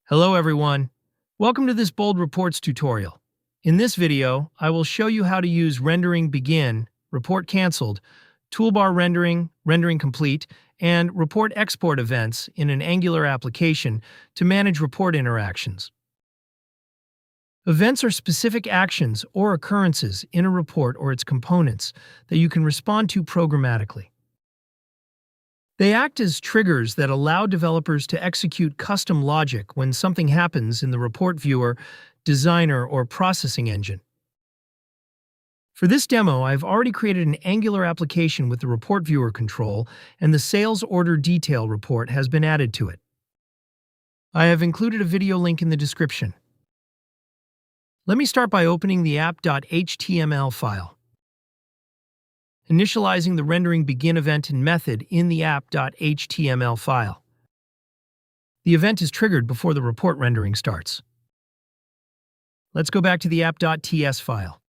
Hello everyone. Welcome to this Bold Reports tutorial. In this video, I will show you how to use rendering begin, report canceled, toolbar rendering, rendering complete, and report export events in an Angular application to manage report interactions. Events are specific actions or occurrences in a report or its components that you can respond to programmatically. They act as triggers that allow developers to execute custom logic when something happens in the report viewer, designer, or processing engine. For this demo, I've already created an Angular application with the report viewer control, and the sales order detail report has been added to it. I have included a video link in the description. Let me start by opening the app.html file. Initializing the rendering begin event and method in the app.html file. The event is triggered before the report rendering starts. Let's go back to the app.ts file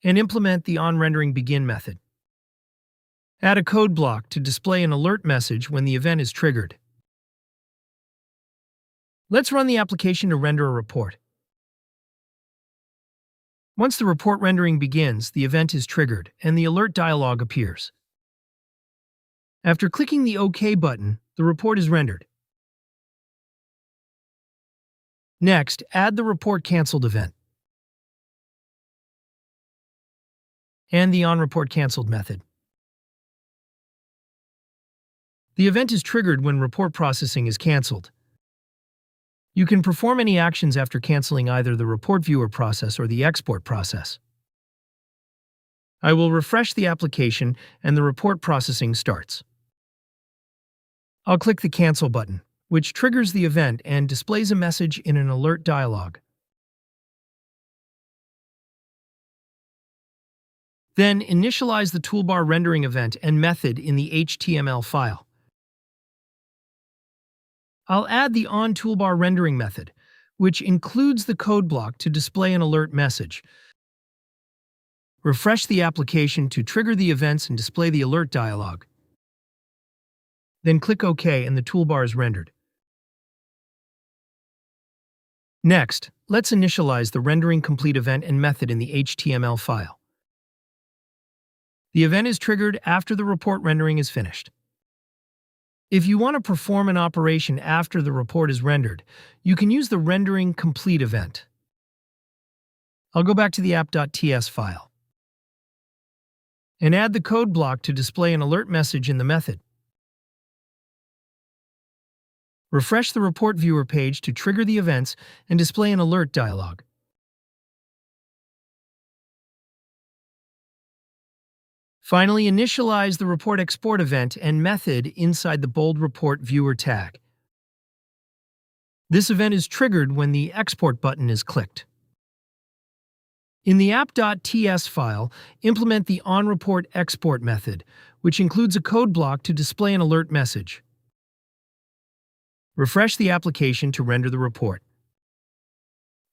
and implement the onRendering begin method. Add a code block to display an alert message when the event is triggered. Let's run the application to render a report. Once the report rendering begins, the event is triggered and the alert dialog appears. After clicking the OK button, the report is rendered. Next, add the report canceled event and the onReportCanceled method. The event is triggered when report processing is canceled. You can perform any actions after canceling either the report viewer process or the export process. I will refresh the application and the report processing starts. I'll click the Cancel button, which triggers the event and displays a message in an alert dialog. Then initialize the toolbar rendering event and method in the HTML file. I'll add the onToolbar rendering method, which includes the code block to display an alert message. Refresh the application to trigger the events and display the alert dialog. Then click OK and the toolbar is rendered. Next, let's initialize the rendering complete event and method in the HTML file. The event is triggered after the report rendering is finished. If you want to perform an operation after the report is rendered, you can use the rendering complete event. I'll go back to the app.ts file and add the code block to display an alert message in the method. Refresh the report viewer page to trigger the events and display an alert dialog. Finally, initialize the report export event and method inside the Bold Report Viewer tag. This event is triggered when the export button is clicked. In the app.ts file, implement the onReportExport method, which includes a code block to display an alert message. Refresh the application to render the report.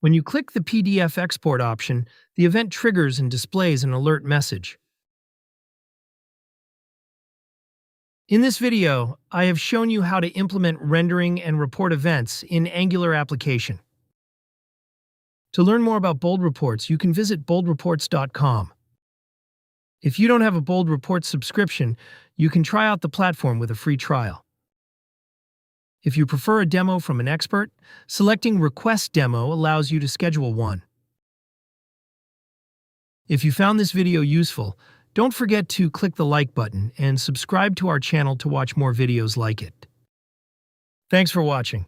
When you click the PDF export option, the event triggers and displays an alert message. In this video, I have shown you how to implement rendering and report events in Angular application. To learn more about Bold Reports, you can visit boldreports.com. If you don't have a Bold Reports subscription, you can try out the platform with a free trial. If you prefer a demo from an expert, selecting Request Demo allows you to schedule one. If you found this video useful, don't forget to click the like button and subscribe to our channel to watch more videos like it. Thanks for watching.